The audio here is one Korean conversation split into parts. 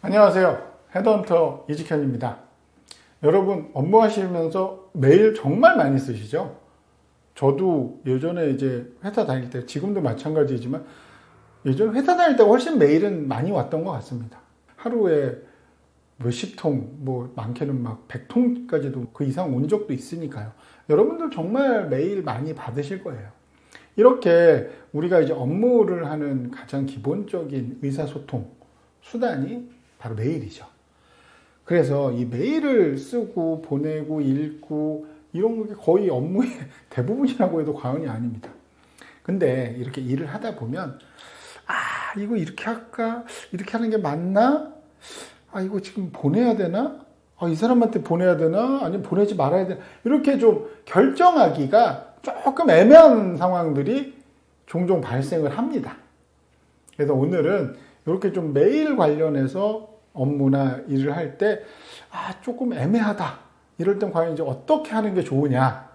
안녕하세요. 헤드헌터 이직현입니다. 여러분 업무하시면서 메일 정말 많이 쓰시죠? 저도 예전에 이제 회사 다닐 때, 지금도 마찬가지지만 예전 회사 다닐 때 훨씬 메일은 많이 왔던 것 같습니다. 하루에 몇십 통, 많게는 막 100통까지도 그 이상 온 적도 있으니까요. 여러분들 정말 메일 많이 받으실 거예요. 이렇게 우리가 이제 업무를 하는 가장 기본적인 의사소통 수단이 바로 메일이죠. 그래서 이 메일을 쓰고 보내고 읽고 이런 게 거의 업무의 대부분이라고 해도 과언이 아닙니다. 근데 이렇게 일을 하다 보면 이거 이렇게 할까? 이렇게 하는 게 맞나? 이거 지금 보내야 되나? 이 사람한테 보내야 되나? 아니면 보내지 말아야 되나? 이렇게 좀 결정하기가 조금 애매한 상황들이 종종 발생을 합니다. 그래서 오늘은 이렇게 좀 메일 관련해서 업무나 일을 할 때 조금 애매하다. 이럴 땐 과연 이제 어떻게 하는 게 좋으냐?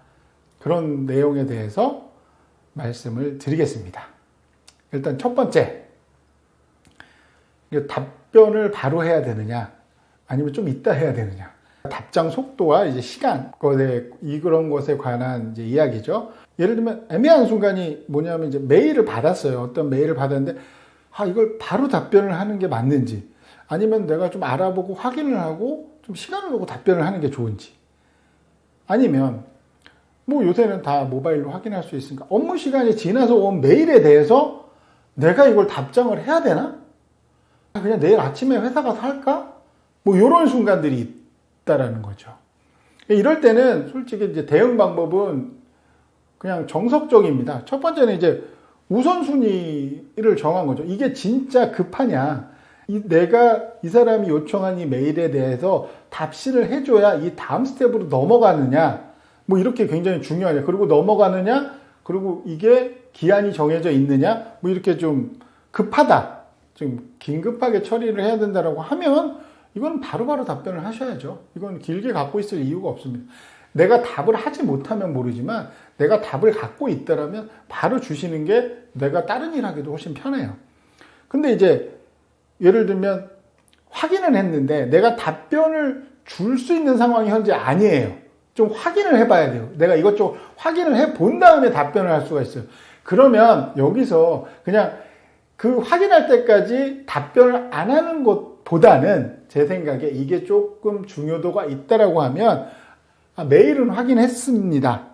그런 내용에 대해서 말씀을 드리겠습니다. 일단 첫 번째, 답변을 바로 해야 되느냐, 아니면 좀 이따 해야 되느냐. 답장 속도와 이제 시간, 그런 것에 관한 이제 이야기죠. 예를 들면 애매한 순간이 뭐냐면 이제 메일을 받았어요. 어떤 메일을 받았는데 이걸 바로 답변을 하는 게 맞는지, 아니면 내가 좀 알아보고 확인을 하고 좀 시간을 두고 답변을 하는 게 좋은지, 아니면 요새는 다 모바일로 확인할 수 있으니까 업무 시간이 지나서 온 메일에 대해서 내가 이걸 답장을 해야 되나? 그냥 내일 아침에 회사 가서 할까? 이런 순간들이 있다라는 거죠. 이럴 때는 솔직히 이제 대응 방법은 그냥 정석적입니다. 첫 번째는 이제 우선순위를 정한 거죠. 이게 진짜 급하냐? 내가 이 사람이 요청한 이 메일에 대해서 답신을 해줘야 이 다음 스텝으로 넘어가느냐? 이렇게 굉장히 중요하냐? 그리고 넘어가느냐? 그리고 이게 기한이 정해져 있느냐? 이렇게 좀 급하다. 좀 긴급하게 처리를 해야 된다라고 하면 이건 바로바로 답변을 하셔야죠. 이건 길게 갖고 있을 이유가 없습니다. 내가 답을 하지 못하면 모르지만 내가 답을 갖고 있다라면 바로 주시는 게 내가 다른 일 하기도 훨씬 편해요. 근데 이제 예를 들면 확인을 했는데 내가 답변을 줄 수 있는 상황이 현재 아니에요. 좀 확인을 해봐야 돼요. 내가 이것저것 확인을 해본 다음에 답변을 할 수가 있어요. 그러면 여기서 그냥 그 확인할 때까지 답변을 안 하는 것보다는 제 생각에 이게 조금 중요도가 있다라고 하면 메일은 확인했습니다.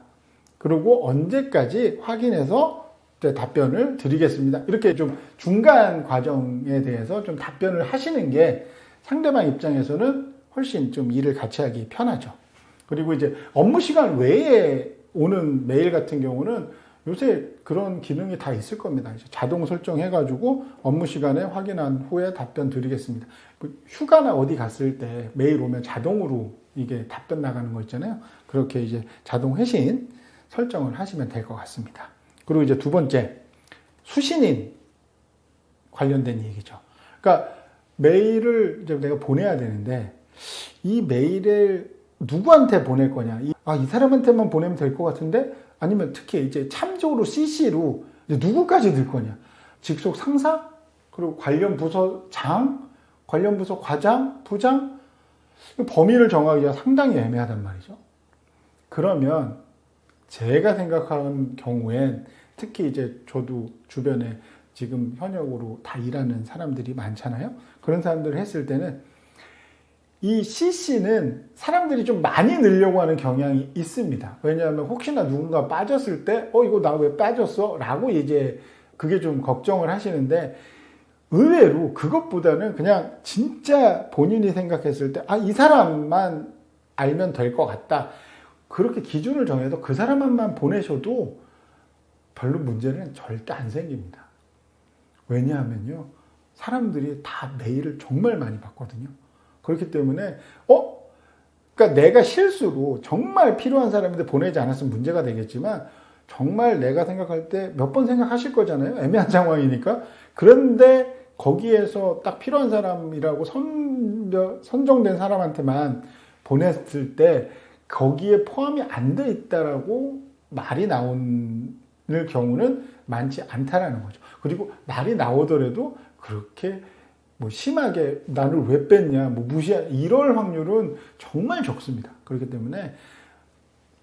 그리고 언제까지 확인해서 답변을 드리겠습니다. 이렇게 좀 중간 과정에 대해서 좀 답변을 하시는 게 상대방 입장에서는 훨씬 좀 일을 같이 하기 편하죠. 그리고 이제 업무 시간 외에 오는 메일 같은 경우는 요새 그런 기능이 다 있을 겁니다. 자동 설정해가지고 업무 시간에 확인한 후에 답변 드리겠습니다. 휴가나 어디 갔을 때 메일 오면 자동으로 이게 답변 나가는 거 있잖아요. 그렇게 이제 자동 회신 설정을 하시면 될 것 같습니다. 그리고 이제 두 번째, 수신인 관련된 얘기죠. 그러니까 메일을 이제 내가 보내야 되는데 이 메일을 누구한테 보낼 거냐? 이 사람한테만 보내면 될 것 같은데, 아니면 특히 이제 참조로 CC로 누구까지 넣을 거냐? 직속 상사? 그리고 관련 부서장? 관련 부서 과장? 부장? 범위를 정하기가 상당히 애매하단 말이죠. 그러면 제가 생각하는 경우엔 특히 이제 저도 주변에 지금 현역으로 다 일하는 사람들이 많잖아요. 그런 사람들을 했을 때는 이 CC는 사람들이 좀 많이 넣으려고 하는 경향이 있습니다. 왜냐하면 혹시나 누군가 빠졌을 때 이거 나 왜 빠졌어? 라고 이제 그게 좀 걱정을 하시는데, 의외로 그것보다는 그냥 진짜 본인이 생각했을 때 이 사람만 알면 될 것 같다. 그렇게 기준을 정해서 그 사람만 보내셔도 별로 문제는 절대 안 생깁니다. 왜냐하면요, 사람들이 다 메일을 정말 많이 받거든요. 그렇기 때문에 그러니까 내가 실수로 정말 필요한 사람인데 보내지 않았으면 문제가 되겠지만, 정말 내가 생각할 때 몇 번 생각하실 거잖아요. 애매한 상황이니까. 그런데 거기에서 딱 필요한 사람이라고 선정된 사람한테만 보냈을 때 거기에 포함이 안 돼 있다라고 말이 나오는 경우는 많지 않다라는 거죠. 그리고 말이 나오더라도 그렇게 뭐 심하게 나를 왜 뺐냐, 뭐 무시하, 이럴 확률은 정말 적습니다. 그렇기 때문에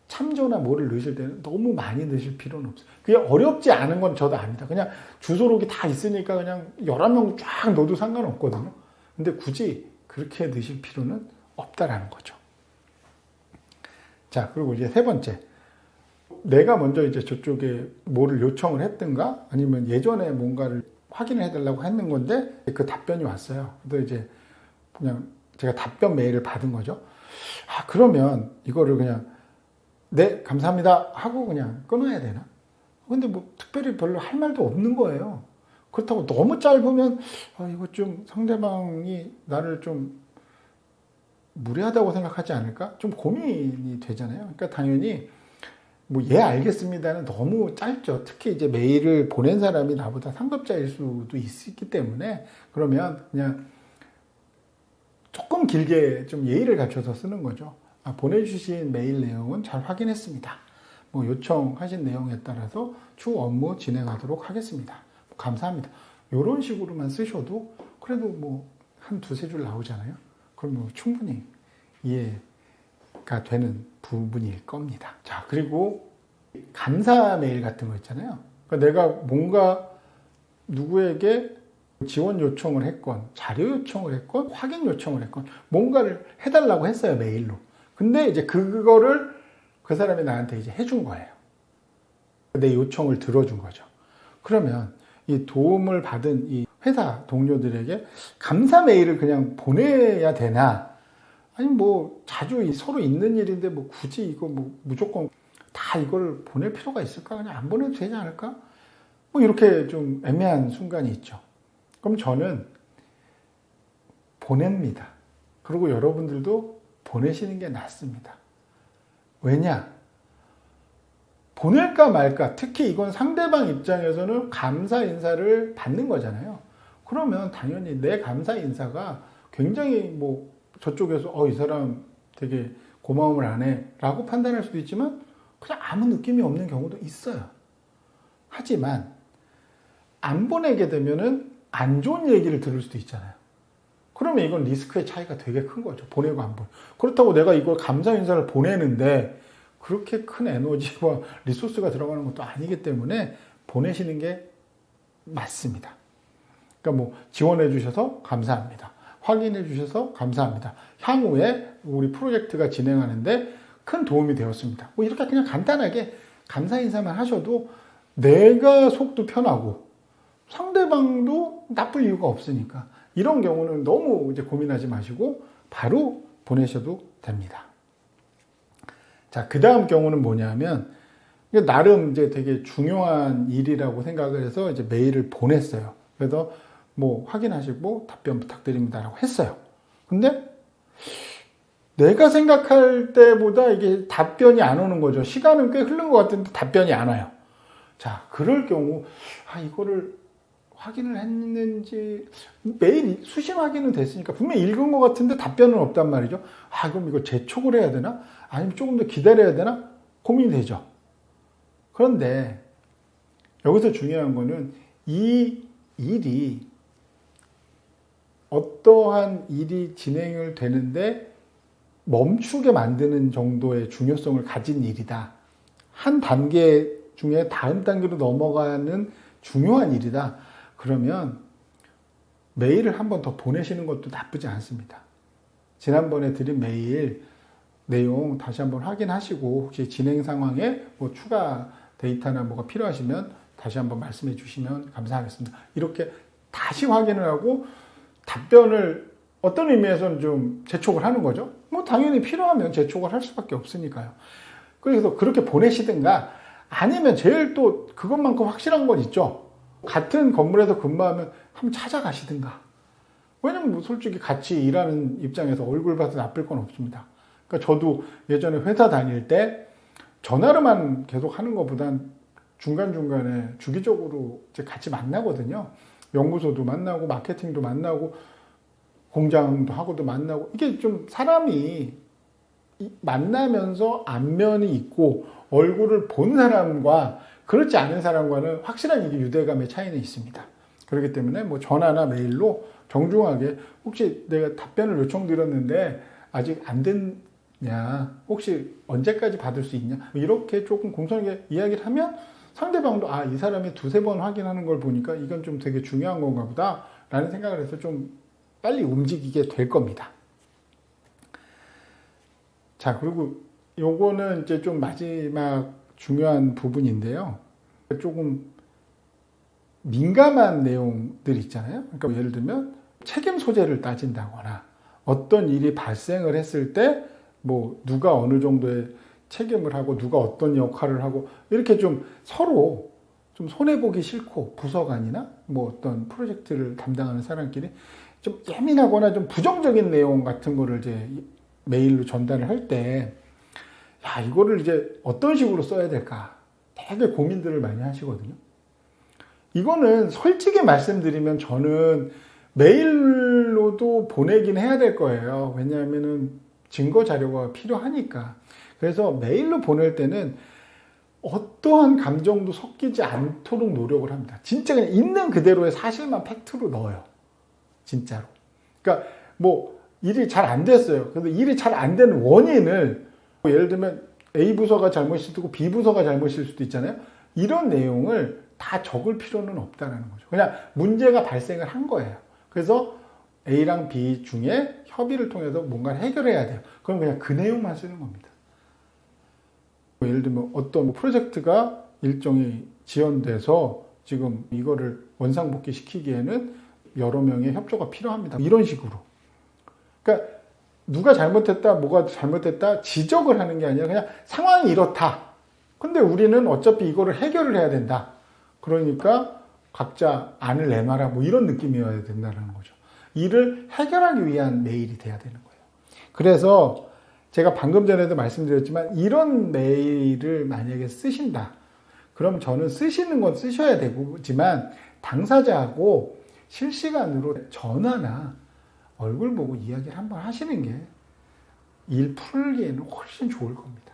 참조나 뭐를 넣으실 때는 너무 많이 넣으실 필요는 없어요. 그게 어렵지 않은 건 저도 압니다. 그냥 주소록이 다 있으니까 그냥 11명 쫙 넣어도 상관없거든요. 근데 굳이 그렇게 넣으실 필요는 없다라는 거죠. 자, 그리고 이제 세 번째. 내가 먼저 이제 저쪽에 뭐를 요청을 했든가 아니면 예전에 뭔가를 확인을 해달라고 했는 건데 그 답변이 왔어요. 그래서 이제 그냥 제가 답변 메일을 받은 거죠. 아, 그러면 이거를 그냥 네, 감사합니다 하고 그냥 끊어야 되나? 근데 뭐 특별히 별로 할 말도 없는 거예요. 그렇다고 너무 짧으면 이거 좀 상대방이 나를 좀 무례하다고 생각하지 않을까? 좀 고민이 되잖아요. 그러니까 당연히 뭐 예 알겠습니다는 너무 짧죠. 특히 이제 메일을 보낸 사람이 나보다 상급자일 수도 있기 때문에 그러면 그냥 조금 길게 좀 예의를 갖춰서 쓰는 거죠. 보내주신 메일 내용은 잘 확인했습니다. 뭐 요청하신 내용에 따라서 추후 업무 진행하도록 하겠습니다. 감사합니다. 이런 식으로만 쓰셔도 그래도 뭐 한 두세 줄 나오잖아요. 그럼 뭐 충분히 이해가 되는 부분일 겁니다. 자, 그리고 감사 메일 같은 거 있잖아요. 그러니까 내가 뭔가 누구에게 지원 요청을 했건 자료 요청을 했건 확인 요청을 했건 뭔가를 해달라고 했어요, 메일로. 근데 이제 그거를 그 사람이 나한테 이제 해준 거예요. 내 요청을 들어준 거죠. 그러면 이 도움을 받은 이 회사 동료들에게 감사 메일을 그냥 보내야 되나? 아니 뭐 자주 서로 있는 일인데 뭐 굳이 이거 뭐 무조건 다 이걸 보낼 필요가 있을까? 그냥 안 보내도 되지 않을까? 뭐 이렇게 좀 애매한 순간이 있죠. 그럼 저는 보냅니다. 그리고 여러분들도 보내시는 게 낫습니다. 왜냐? 보낼까 말까, 특히 이건 상대방 입장에서는 감사 인사를 받는 거잖아요. 그러면 당연히 내 감사 인사가 굉장히 뭐 저쪽에서 이 사람 되게 고마움을 안 해 라고 판단할 수도 있지만 그냥 아무 느낌이 없는 경우도 있어요. 하지만 안 보내게 되면은 안 좋은 얘기를 들을 수도 있잖아요. 그러면 이건 리스크의 차이가 되게 큰 거죠. 보내고 안 보내고. 그렇다고 내가 이걸 감사 인사를 보내는데 그렇게 큰 에너지와 리소스가 들어가는 것도 아니기 때문에 보내시는 게 맞습니다. 그러니까 뭐 지원해 주셔서 감사합니다. 확인해 주셔서 감사합니다. 향후에 우리 프로젝트가 진행하는데 큰 도움이 되었습니다. 뭐 이렇게 그냥 간단하게 감사 인사만 하셔도 내가 속도 편하고 상대방도 나쁠 이유가 없으니까 이런 경우는 너무 이제 고민하지 마시고 바로 보내셔도 됩니다. 자, 그 다음 경우는 뭐냐면 나름 이제 되게 중요한 일이라고 생각을 해서 이제 메일을 보냈어요. 그래서 뭐 확인하시고 답변 부탁드립니다라고 했어요. 근데 내가 생각할 때보다 이게 답변이 안 오는 거죠. 시간은 꽤 흐른 것 같은데 답변이 안 와요. 자, 그럴 경우 이거를 확인을 했는지 메일 수신 확인은 됐으니까 분명히 읽은 것 같은데 답변은 없단 말이죠. 그럼 이거 재촉을 해야 되나? 아니면 조금 더 기다려야 되나? 고민이 되죠. 그런데 여기서 중요한 거는 이 일이 어떠한 일이 진행을 되는데 멈추게 만드는 정도의 중요성을 가진 일이다. 한 단계 중에 다음 단계로 넘어가는 중요한 일이다. 그러면 메일을 한 번 더 보내시는 것도 나쁘지 않습니다. 지난번에 드린 메일 내용 다시 한번 확인하시고 혹시 진행 상황에 뭐 추가 데이터나 뭐가 필요하시면 다시 한번 말씀해 주시면 감사하겠습니다. 이렇게 다시 확인을 하고 답변을 어떤 의미에서는 좀 재촉을 하는 거죠. 뭐 당연히 필요하면 재촉을 할 수밖에 없으니까요. 그래서 그렇게 보내시든가 아니면 제일 또 그것만큼 확실한 건 있죠. 같은 건물에서 근무하면 한번 찾아가시든가. 왜냐면 뭐 솔직히 같이 일하는 입장에서 얼굴 봐서 나쁠 건 없습니다. 그러니까 저도 예전에 회사 다닐 때 전화로만 계속 하는 것보단 중간중간에 주기적으로 이제 같이 만나거든요. 연구소도 만나고 마케팅도 만나고 공장도 하고도 만나고 이게 좀 사람이 만나면서 안면이 있고 얼굴을 본 사람과 그렇지 않은 사람과는 확실한 이게 유대감의 차이는 있습니다. 그렇기 때문에 뭐 전화나 메일로 정중하게 혹시 내가 답변을 요청드렸는데 아직 안 됐냐, 혹시 언제까지 받을 수 있냐, 이렇게 조금 공손하게 이야기를 하면 상대방도 이 사람이 두세 번 확인하는 걸 보니까 이건 좀 되게 중요한 건가 보다 라는 생각을 해서 좀 빨리 움직이게 될 겁니다. 자, 그리고 요거는 이제 좀 마지막 중요한 부분인데요. 조금 민감한 내용들 있잖아요. 그러니까 예를 들면 책임 소재를 따진다거나 어떤 일이 발생을 했을 때 뭐 누가 어느 정도의 책임을 하고 누가 어떤 역할을 하고 이렇게 좀 서로 좀 손해보기 싫고 부서간이나 뭐 어떤 프로젝트를 담당하는 사람끼리 좀 예민하거나 좀 부정적인 내용 같은 거를 이제 메일로 전달을 할 때 이거를 이제 어떤 식으로 써야 될까 되게 고민들을 많이 하시거든요. 이거는 솔직히 말씀드리면 저는 메일로도 보내긴 해야 될 거예요. 왜냐하면은 증거 자료가 필요하니까. 그래서 메일로 보낼 때는 어떠한 감정도 섞이지 않도록 노력을 합니다. 진짜 그냥 있는 그대로의 사실만 팩트로 넣어요. 진짜로. 그러니까 뭐 일이 잘 안 됐어요. 근데 일이 잘 안 되는 원인을 예를 들면 A 부서가 잘못일 수도 있고 B 부서가 잘못일 수도 있잖아요. 이런 내용을 다 적을 필요는 없다는 거죠. 그냥 문제가 발생을 한 거예요. 그래서 A랑 B 중에 협의를 통해서 뭔가를 해결해야 돼요. 그럼 그냥 그 내용만 쓰는 겁니다. 예를 들면 어떤 프로젝트가 일정이 지연돼서 지금 이거를 원상복귀 시키기에는 여러 명의 협조가 필요합니다. 이런 식으로. 그러니까 누가 잘못했다, 뭐가 잘못했다 지적을 하는 게 아니라 그냥 상황이 이렇다. 근데 우리는 어차피 이거를 해결을 해야 된다. 그러니까 각자 안을 내놔라. 뭐 이런 느낌이어야 된다는 거죠. 일을 해결하기 위한 메일이 돼야 되는 거예요. 그래서 제가 방금 전에도 말씀드렸지만 이런 메일을 만약에 쓰신다. 그럼 저는 쓰시는 건 쓰셔야 되지만 당사자하고 실시간으로 전화나 얼굴 보고 이야기를 한번 하시는 게 일 풀기에는 훨씬 좋을 겁니다.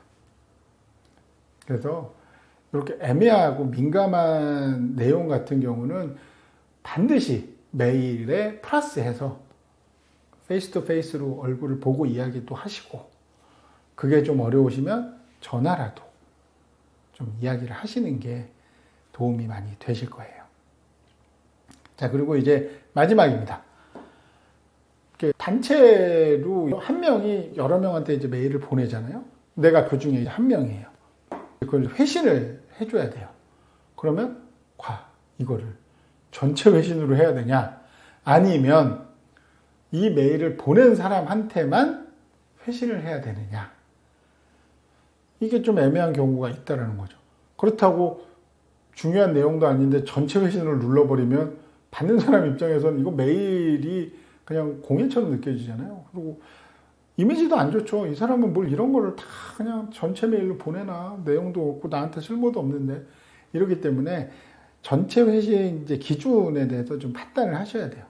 그래서 이렇게 애매하고 민감한 내용 같은 경우는 반드시 메일에 플러스해서 페이스 투 페이스로 얼굴을 보고 이야기도 하시고, 그게 좀 어려우시면 전화라도 좀 이야기를 하시는 게 도움이 많이 되실 거예요. 자, 그리고 이제 마지막입니다. 단체로 한 명이 여러 명한테 이제 메일을 보내잖아요. 내가 그 중에 한 명이에요. 그걸 회신을 해줘야 돼요. 그러면 이거를 전체 회신으로 해야 되냐? 아니면 이 메일을 보낸 사람한테만 회신을 해야 되느냐? 이게 좀 애매한 경우가 있다는 거죠. 그렇다고 중요한 내용도 아닌데 전체 회신을 눌러버리면 받는 사람 입장에서는 이거 메일이 그냥 공예처럼 느껴지잖아요. 그리고 이미지도 안 좋죠. 이 사람은 뭘 이런 거를 다 그냥 전체 메일로 보내나, 내용도 없고 나한테 쓸모도 없는데. 이러기 때문에 전체 회신 이제 기준에 대해서 좀 판단을 하셔야 돼요.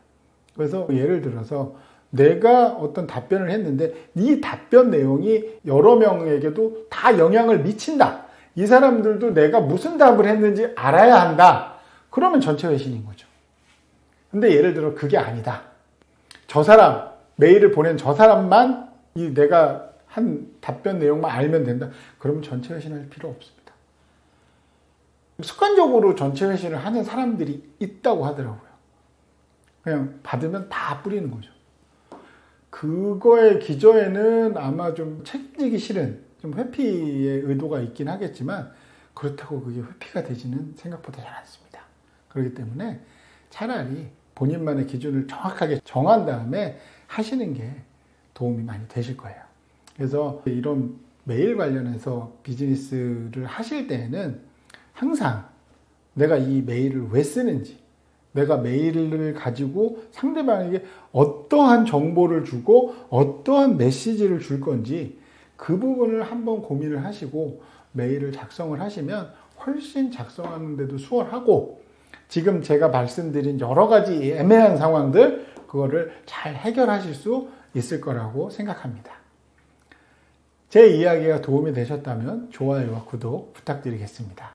그래서 예를 들어서 내가 어떤 답변을 했는데 이 답변 내용이 여러 명에게도 다 영향을 미친다. 이 사람들도 내가 무슨 답을 했는지 알아야 한다. 그러면 전체 회신인 거죠. 근데 예를 들어 그게 아니다. 저 사람, 메일을 보낸 저 사람만 내가 한 답변 내용만 알면 된다. 그러면 전체 회신할 필요 없습니다. 습관적으로 전체 회신을 하는 사람들이 있다고 하더라고요. 그냥 받으면 다 뿌리는 거죠. 그거의 기저에는 아마 좀 책임지기 싫은 좀 회피의 의도가 있긴 하겠지만 그렇다고 그게 회피가 되지는 생각보다 잘 않습니다. 그렇기 때문에 차라리 본인만의 기준을 정확하게 정한 다음에 하시는 게 도움이 많이 되실 거예요. 그래서 이런 메일 관련해서 비즈니스를 하실 때에는 항상 내가 이 메일을 왜 쓰는지, 내가 메일을 가지고 상대방에게 어떠한 정보를 주고 어떠한 메시지를 줄 건지 그 부분을 한번 고민을 하시고 메일을 작성을 하시면 훨씬 작성하는데도 수월하고, 지금 제가 말씀드린 여러 가지 애매한 상황들 그거를 잘 해결하실 수 있을 거라고 생각합니다. 제 이야기가 도움이 되셨다면 좋아요와 구독 부탁드리겠습니다.